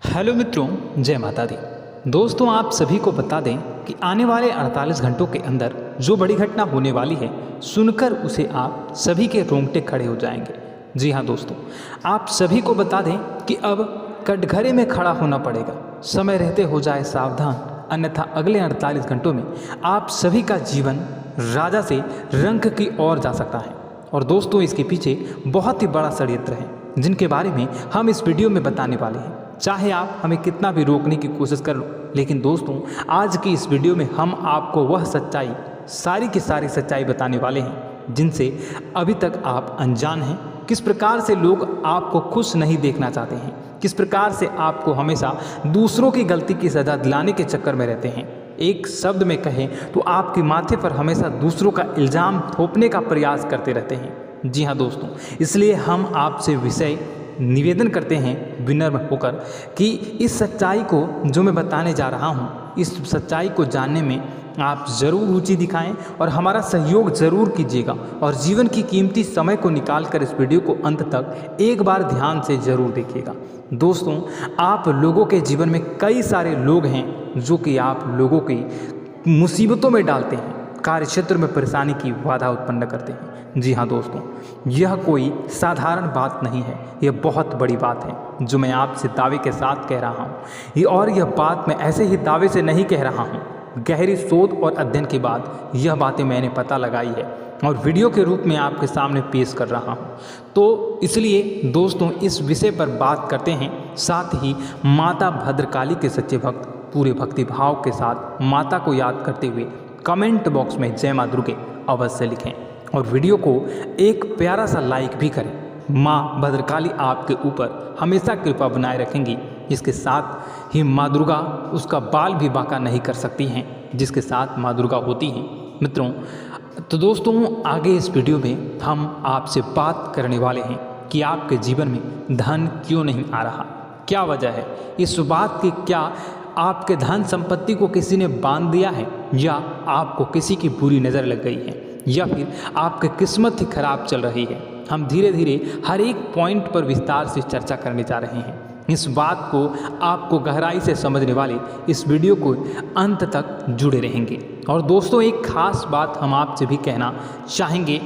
Hello मित्रों, जय माता दी। दोस्तों, आप सभी को बता दें कि आने वाले 48 घंटों के अंदर जो बड़ी घटना होने वाली है, सुनकर उसे आप सभी के रोंगटे खड़े हो जाएंगे। जी हाँ दोस्तों, आप सभी को बता दें कि अब कटघरे में खड़ा होना पड़ेगा। समय रहते हो जाए सावधान, अन्यथा अगले 48 घंटों में आप सभी का जीवन राजा से रंक की ओर जा सकता है। और दोस्तों, इसके पीछे बहुत ही बड़ा षड्यंत्र है जिनके बारे में हम इस वीडियो में बताने वाले हैं। चाहे आप हमें कितना भी रोकने की कोशिश कर लो, लेकिन दोस्तों आज की इस वीडियो में हम आपको वह सच्चाई, सारी की सारी सच्चाई बताने वाले हैं जिनसे अभी तक आप अनजान हैं। किस प्रकार से लोग आपको खुश नहीं देखना चाहते हैं, किस प्रकार से आपको हमेशा दूसरों की गलती की सज़ा दिलाने के चक्कर में रहते हैं। एक शब्द में कहें तो आपके माथे पर हमेशा दूसरों का इल्ज़ाम थोपने का प्रयास करते रहते हैं। जी हाँ दोस्तों, इसलिए हम आपसे विषय निवेदन करते हैं विनम्र होकर कि इस सच्चाई को जो मैं बताने जा रहा हूँ, इस सच्चाई को जानने में आप ज़रूर रुचि दिखाएं और हमारा सहयोग ज़रूर कीजिएगा। और जीवन की कीमती समय को निकाल कर इस वीडियो को अंत तक एक बार ध्यान से ज़रूर देखिएगा। दोस्तों, आप लोगों के जीवन में कई सारे लोग हैं जो कि आप लोगों की मुसीबतों में डालते हैं, कार्य क्षेत्र में परेशानी की बाधा उत्पन्न करते हैं। जी हाँ दोस्तों, यह कोई साधारण बात नहीं है, यह बहुत बड़ी बात है जो मैं आपसे दावे के साथ कह रहा हूँ। और यह बात मैं ऐसे ही दावे से नहीं कह रहा हूँ, गहरी शोध और अध्ययन के बाद यह बातें मैंने पता लगाई है और वीडियो के रूप में आपके सामने पेश कर रहा हूँ। तो इसलिए दोस्तों, इस विषय पर बात करते हैं। साथ ही माता भद्रकाली के सच्चे भक्त पूरे भक्तिभाव के साथ माता को याद करते हुए कमेंट बॉक्स में जय मां दुर्गे अवश्य लिखें और वीडियो को एक प्यारा सा लाइक भी करें। माँ भद्रकाली आपके ऊपर हमेशा कृपा बनाए रखेंगी। इसके साथ ही माँ दुर्गा उसका बाल भी बांका नहीं कर सकती हैं जिसके साथ माँ दुर्गा होती हैं। मित्रों, तो दोस्तों आगे इस वीडियो में हम आपसे बात करने वाले हैं कि आपके जीवन में धन क्यों नहीं आ रहा, क्या वजह है इस बात की। क्या आपके धन संपत्ति को किसी ने बांध दिया है, या आपको किसी की बुरी नज़र लग गई है, या फिर आपकी किस्मत ही खराब चल रही है। हम धीरे धीरे हर एक पॉइंट पर विस्तार से चर्चा करने जा रहे हैं। इस बात को आपको गहराई से समझने वाले इस वीडियो को अंत तक जुड़े रहेंगे। और दोस्तों, एक खास बात हम आपसे भी कहना चाहेंगे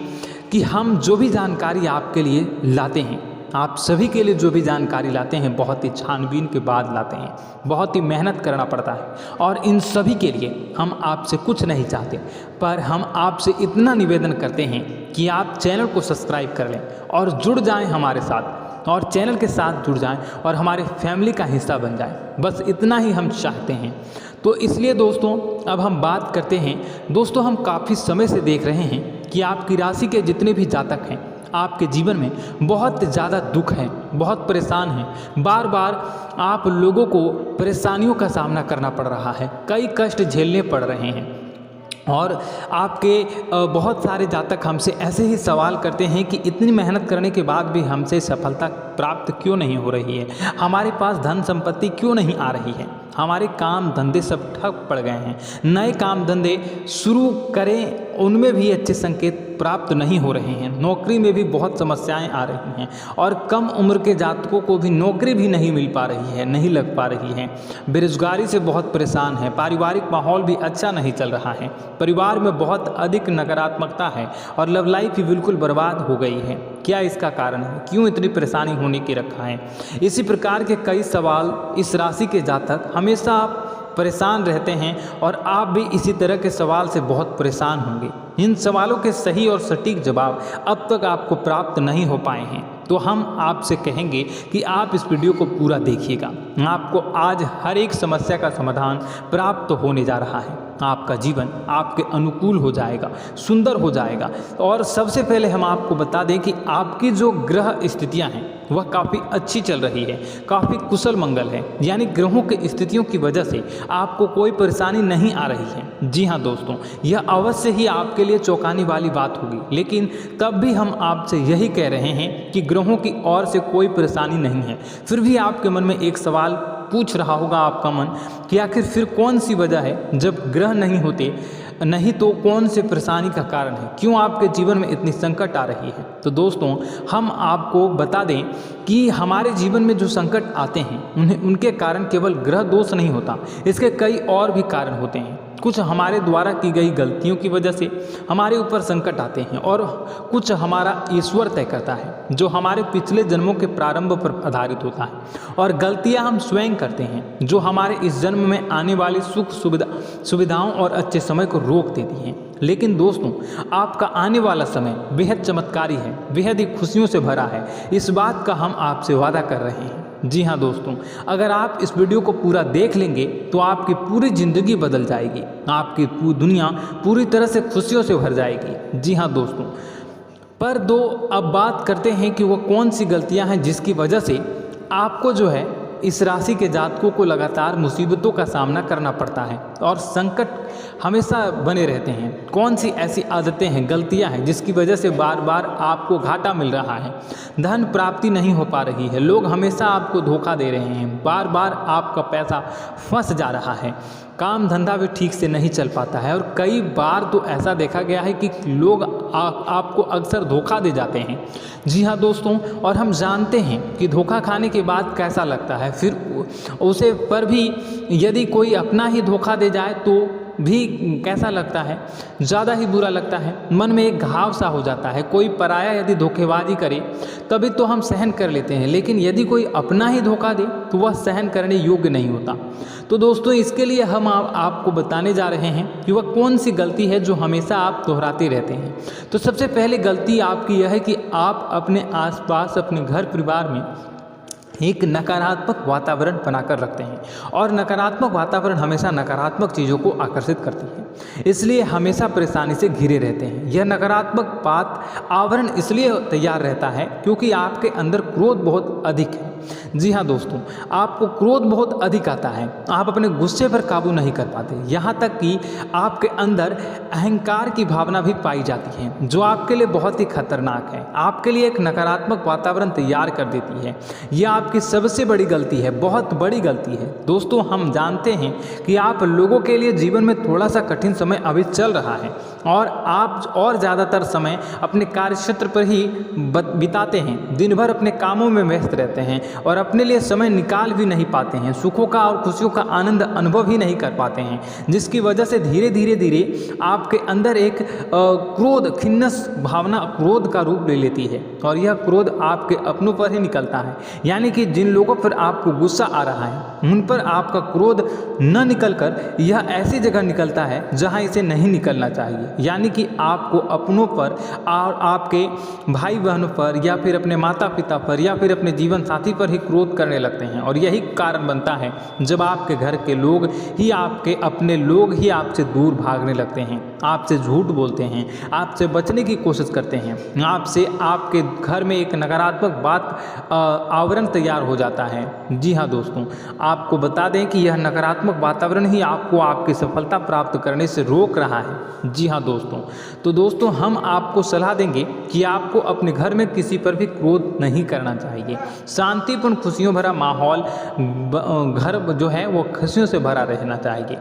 कि हम जो भी जानकारी आपके लिए लाते हैं, आप सभी के लिए जो भी जानकारी लाते हैं, बहुत ही छानबीन के बाद लाते हैं, बहुत ही मेहनत करना पड़ता है। और इन सभी के लिए हम आपसे कुछ नहीं चाहते, पर हम आपसे इतना निवेदन करते हैं कि आप चैनल को सब्सक्राइब कर लें और जुड़ जाएं हमारे साथ, और चैनल के साथ जुड़ जाएं और हमारे फैमिली का हिस्सा बन जाएं। बस इतना ही हम चाहते हैं। तो इसलिए दोस्तों, अब हम बात करते हैं। दोस्तों, हम काफ़ी समय से देख रहे हैं कि आपकी राशि के जितने भी जातक हैं, आपके जीवन में बहुत ज़्यादा दुख है, बहुत परेशान हैं। बार बार आप लोगों को परेशानियों का सामना करना पड़ रहा है, कई कष्ट झेलने पड़ रहे हैं। और आपके बहुत सारे जातक हमसे ऐसे ही सवाल करते हैं कि इतनी मेहनत करने के बाद भी हमसे सफलता प्राप्त क्यों नहीं हो रही है, हमारे पास धन संपत्ति क्यों नहीं आ रही है, हमारे काम धंधे सब ठप पड़ गए हैं, नए काम धंधे शुरू करें उनमें भी अच्छे संकेत प्राप्त नहीं हो रहे हैं, नौकरी में भी बहुत समस्याएं आ रही हैं, और कम उम्र के जातकों को भी नौकरी भी नहीं मिल पा रही है, नहीं लग पा रही है, बेरोजगारी से बहुत परेशान है, पारिवारिक माहौल भी अच्छा नहीं चल रहा है, परिवार में बहुत अधिक नकारात्मकता है और लव लाइफ भी बिल्कुल बर्बाद हो गई है। क्या इसका कारण है, क्यों इतनी परेशानी होने की रखा है? इसी प्रकार के कई सवाल इस राशि के जातक हमेशा परेशान रहते हैं, और आप भी इसी तरह के सवाल से बहुत परेशान होंगे। इन सवालों के सही और सटीक जवाब अब तक आपको प्राप्त नहीं हो पाए हैं, तो हम आपसे कहेंगे कि आप इस वीडियो को पूरा देखिएगा। आपको आज हर एक समस्या का समाधान प्राप्त होने जा रहा है। आपका जीवन आपके अनुकूल हो जाएगा, सुंदर हो जाएगा। और सबसे पहले हम आपको बता दें कि आपकी जो ग्रह स्थितियां हैं वह काफ़ी अच्छी चल रही है, काफ़ी कुशल मंगल है, यानी ग्रहों की स्थितियों की वजह से आपको कोई परेशानी नहीं आ रही है। जी हाँ दोस्तों, यह अवश्य ही आपके लिए चौंकाने वाली बात होगी, लेकिन तब भी हम आपसे यही कह रहे हैं कि ग्रहों की ओर से कोई परेशानी नहीं है। फिर भी आपके मन में एक सवाल पूछ रहा होगा आपका मन कि आखिर फिर कौन सी वजह है, जब ग्रह नहीं होते नहीं तो कौन से परेशानी का कारण है, क्यों आपके जीवन में इतनी संकट आ रही है। तो दोस्तों हम आपको बता दें कि हमारे जीवन में जो संकट आते हैं उनके कारण केवल ग्रह दोष नहीं होता, इसके कई और भी कारण होते हैं। कुछ हमारे द्वारा की गई गलतियों की वजह से हमारे ऊपर संकट आते हैं और कुछ हमारा ईश्वर तय करता है जो हमारे पिछले जन्मों के प्रारंभ पर आधारित होता है, और गलतियां हम स्वयं करते हैं जो हमारे इस जन्म में आने वाली सुख सुविधाओं और अच्छे समय को रोक देती हैं। लेकिन दोस्तों आपका आने वाला समय बेहद चमत्कारी है, बेहद ही खुशियों से भरा है, इस बात का हम आपसे वादा कर रहे हैं। जी हाँ दोस्तों, अगर आप इस वीडियो को पूरा देख लेंगे तो आपकी पूरी ज़िंदगी बदल जाएगी, आपकी दुनिया पूरी तरह से खुशियों से भर जाएगी। जी हाँ दोस्तों, पर अब बात करते हैं कि वो कौन सी गलतियां हैं जिसकी वजह से आपको जो है इस राशि के जातकों को लगातार मुसीबतों का सामना करना पड़ता है और संकट हमेशा बने रहते हैं। कौन सी ऐसी आदतें हैं, गलतियां हैं जिसकी वजह से बार बार आपको घाटा मिल रहा है, धन प्राप्ति नहीं हो पा रही है, लोग हमेशा आपको धोखा दे रहे हैं, बार बार आपका पैसा फंस जा रहा है, काम धंधा भी ठीक से नहीं चल पाता है, और कई बार तो ऐसा देखा गया है कि लोग आपको अक्सर धोखा दे जाते हैं। जी हाँ दोस्तों, और हम जानते हैं कि धोखा खाने के बाद कैसा लगता है, फिर उसे पर भी यदि कोई अपना ही धोखा दे जाए तो भी कैसा लगता है, ज़्यादा ही बुरा लगता है, मन में एक घाव सा हो जाता है। कोई पराया यदि धोखेबाजी करे तभी तो हम सहन कर लेते हैं, लेकिन यदि कोई अपना ही धोखा दे तो वह सहन करने योग्य नहीं होता। तो दोस्तों इसके लिए हम आपको बताने जा रहे हैं कि वह कौन सी गलती है जो हमेशा आप दोहराते रहते हैं। तो सबसे पहले गलती आपकी यह है कि आप अपने आसपास, अपने घर परिवार में एक नकारात्मक वातावरण बनाकर रखते हैं, और नकारात्मक वातावरण हमेशा नकारात्मक चीज़ों को आकर्षित करती है, इसलिए हमेशा परेशानी से घिरे रहते हैं। यह नकारात्मक आवरण इसलिए तैयार रहता है क्योंकि आपके अंदर क्रोध बहुत अधिक है। जी हाँ दोस्तों, आपको क्रोध बहुत अधिक आता है, आप अपने गुस्से पर काबू नहीं कर पाते, यहाँ तक कि आपके अंदर अहंकार की भावना भी पाई जाती है जो आपके लिए बहुत ही खतरनाक है, आपके लिए एक नकारात्मक वातावरण तैयार कर देती है। यह आपकी सबसे बड़ी गलती है, बहुत बड़ी गलती है। दोस्तों हम जानते हैं कि आप लोगों के लिए जीवन में थोड़ा सा कठिन समय अभी चल रहा है और आप और ज़्यादातर समय अपने कार्यक्षेत्र पर ही बिताते हैं, दिन भर अपने कामों में व्यस्त रहते हैं और अपने लिए समय निकाल भी नहीं पाते हैं, सुखों का और खुशियों का आनंद अनुभव ही नहीं कर पाते हैं, जिसकी वजह से धीरे धीरे आपके अंदर एक क्रोध, खिन्नस भावना क्रोध का रूप ले लेती है, और यह क्रोध आपके अपनों पर ही निकलता है। यानी कि जिन लोगों पर आपको गुस्सा आ रहा है उन पर आपका क्रोध न निकलकर यह ऐसी जगह निकलता है जहां इसे नहीं निकलना चाहिए। यानी कि आपको अपनों पर और आपके भाई बहनों पर या फिर अपने माता पिता पर या फिर अपने जीवन साथी पर ही क्रोध करने लगते हैं, और यही कारण बनता है जब आपके घर के लोग ही, आपके अपने लोग ही आपसे दूर भागने लगते हैं, आपसे झूठ बोलते हैं, आपसे बचने की कोशिश करते हैं, आपसे आपके घर में एक नकारात्मक आवरण तैयार हो जाता है। जी हाँ दोस्तों, आपको बता दें कि यह नकारात्मक वातावरण ही आपको आपकी सफलता प्राप्त करने से रोक रहा है। जी हाँ दोस्तों, तो दोस्तों हम आपको सलाह देंगे कि आपको अपने घर में किसी पर भी क्रोध नहीं करना चाहिए। शांतिपूर्ण खुशियों भरा माहौल, घर जो है वो खुशियों से भरा रहना चाहिए।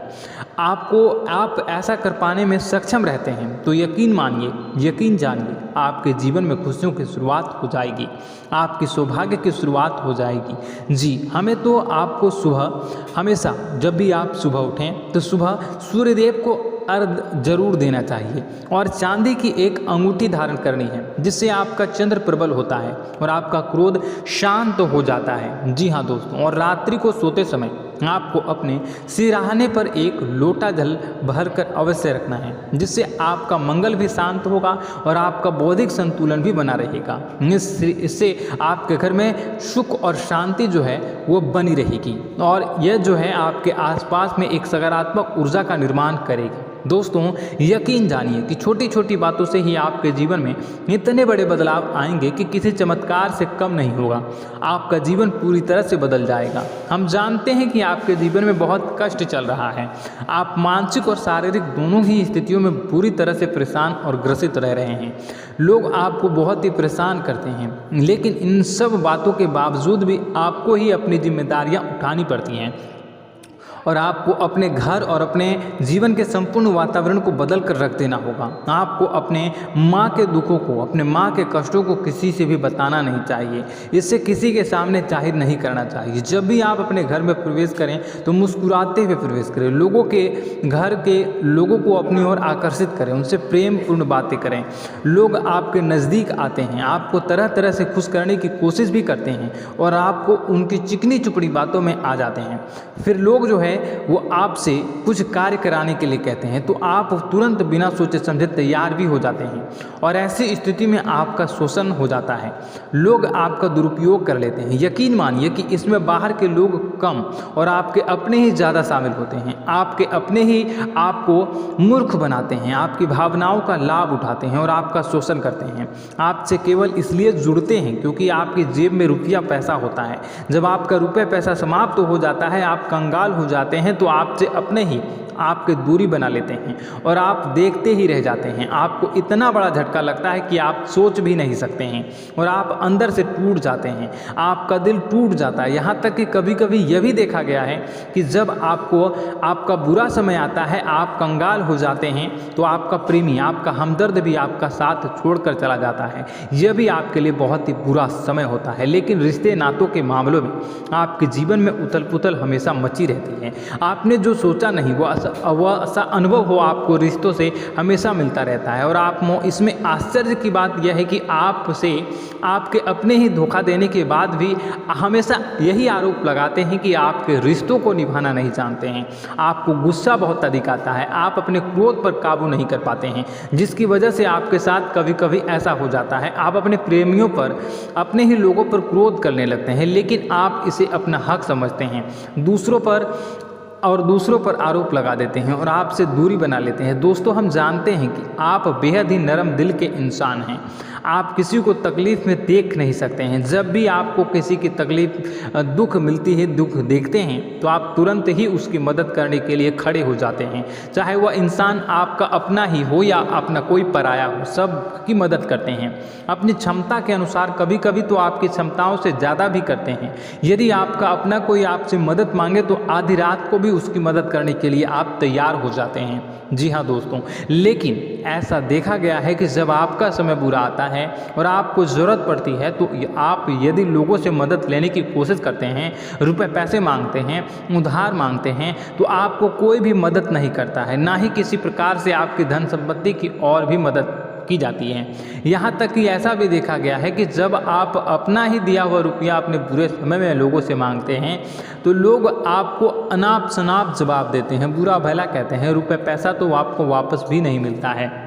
आप ऐसा कर पाने में सक्षम रहते हैं तो यकीन मानिए, यकीन जानिए, आपके जीवन में खुशियों की शुरुआत हो जाएगी, आपकी सौभाग्य की शुरुआत हो जाएगी। जी हमें तो आपको सुबह, हमेशा जब भी आप सुबह उठें तो सुबह सूर्यदेव को अर्घ जरूर देना चाहिए, और चांदी की एक अंगूठी धारण करनी है जिससे आपका चंद्र प्रबल होता है और आपका क्रोध शांत हो जाता है। जी हाँ दोस्तों, और रात्रि को सोते समय आपको अपने सिरहाने पर एक लोटा जल भरकर अवश्य रखना है, जिससे आपका मंगल भी शांत होगा और आपका बौद्धिक संतुलन भी बना रहेगा। इससे आपके घर में सुख और शांति जो है वो बनी रहेगी, और यह जो है आपके आसपास में एक सकारात्मक ऊर्जा का निर्माण करेगा। दोस्तों यकीन जानिए कि छोटी छोटी बातों से ही आपके जीवन में इतने बड़े बदलाव आएंगे कि किसी चमत्कार से कम नहीं होगा, आपका जीवन पूरी तरह से बदल जाएगा। हम जानते हैं कि आपके जीवन में बहुत कष्ट चल रहा है, आप मानसिक और शारीरिक दोनों ही स्थितियों में पूरी तरह से परेशान और ग्रसित रह रहे हैं। लोग आपको बहुत ही परेशान करते हैं, लेकिन इन सब बातों के बावजूद भी आपको ही अपनी जिम्मेदारियां उठानी पड़ती हैं, और आपको अपने घर और अपने जीवन के संपूर्ण वातावरण को बदल कर रख देना होगा। आपको अपने माँ के दुखों को, अपने माँ के कष्टों को किसी से भी बताना नहीं चाहिए, इससे किसी के सामने जाहिर नहीं करना चाहिए। जब भी आप अपने घर में प्रवेश करें तो मुस्कुराते हुए प्रवेश करें, लोगों के घर के लोगों को अपनी ओर आकर्षित करें, उनसे प्रेमपूर्ण बातें करें। लोग आपके नज़दीक आते हैं, आपको तरह तरह से खुश करने की कोशिश भी करते हैं और आपको उनकी चिकनी चुपड़ी बातों में आ जाते हैं। फिर लोग जो है वो आपसे कुछ कार्य कराने के लिए कहते हैं तो आप तुरंत बिना सोचे समझे तैयार भी हो जाते हैं और ऐसी स्थिति में आपका शोषण हो जाता है। लोग आपका दुरुपयोग कर लेते हैं। यकीन मानिए कि इसमें बाहर के लोग कम और आपके अपने ही ज़्यादा शामिल होते हैं। आपके अपने ही आपको मूर्ख बनाते हैं, आपकी भावनाओं का लाभ उठाते हैं और आपका शोषण करते हैं। आपसे केवल इसलिए जुड़ते हैं क्योंकि आपकी जेब में रुपया पैसा होता है। जब आपका रुपया पैसा समाप्त हो जाता है, आप कंगाल हो जाते हैं तो आपसे अपने ही आपके दूरी बना लेते हैं और आप देखते ही रह जाते हैं। आपको इतना बड़ा झटका लगता है कि आप सोच भी नहीं सकते हैं और आप अंदर से टूट जाते हैं, आपका दिल टूट जाता है। यहाँ तक कि कभी कभी यह भी देखा गया है कि जब आपको आपका बुरा समय आता है, आप कंगाल हो जाते हैं तो आपका प्रेमी, आपका हमदर्द भी आपका साथ छोड़कर चला जाता है। यह भी आपके लिए बहुत ही बुरा समय होता है। लेकिन रिश्ते नातों के मामलों में आपके जीवन में उथल पुथल हमेशा मची रहती है। आपने जो सोचा नहीं वह ऐसा अनुभव हो आपको रिश्तों से हमेशा मिलता रहता है। और इसमें आश्चर्य की बात यह है कि आपसे आपके अपने ही धोखा देने के बाद भी हमेशा यही आरोप लगाते हैं कि आपके रिश्तों को निभाना नहीं जानते हैं। आपको गुस्सा बहुत अधिक आता है, आप अपने क्रोध पर काबू नहीं कर पाते हैं, जिसकी वजह से आपके साथ कभी कभी ऐसा हो जाता है आप अपने प्रेमियों पर, अपने ही लोगों पर क्रोध करने लगते हैं, लेकिन आप इसे अपना हक समझते हैं, दूसरों पर आरोप लगा देते हैं और आपसे दूरी बना लेते हैं। दोस्तों, हम जानते हैं कि आप बेहद ही नरम दिल के इंसान हैं। आप किसी को तकलीफ़ में देख नहीं सकते हैं। जब भी आपको किसी की तकलीफ़, दुख मिलती है, दुख देखते हैं तो आप तुरंत ही उसकी मदद करने के लिए खड़े हो जाते हैं। चाहे वह इंसान आपका अपना ही हो या अपना कोई पराया हो, सबकी मदद करते हैं अपनी क्षमता के अनुसार। कभी कभी तो आपकी क्षमताओं से ज़्यादा भी करते हैं। यदि आपका अपना कोई आपसे मदद मांगे तो आधी रात को भी उसकी मदद करने के लिए आप तैयार हो जाते हैं। जी हाँ दोस्तों, लेकिन ऐसा देखा गया है कि जब आपका समय बुरा आता है और आपको ज़रूरत पड़ती है तो आप यदि लोगों से मदद लेने की कोशिश करते हैं, रुपए पैसे मांगते हैं, उधार मांगते हैं, तो आपको कोई भी मदद नहीं करता है, ना ही किसी प्रकार से आपकी धन संपत्ति की और भी मदद की जाती है। यहाँ तक कि ऐसा भी देखा गया है कि जब आप अपना ही दिया हुआ रुपया अपने बुरे समय में लोगों से मांगते हैं तो लोग आपको अनाप शनाप जवाब देते हैं, बुरा भला कहते हैं, रुपए पैसा तो आपको वापस भी नहीं मिलता है।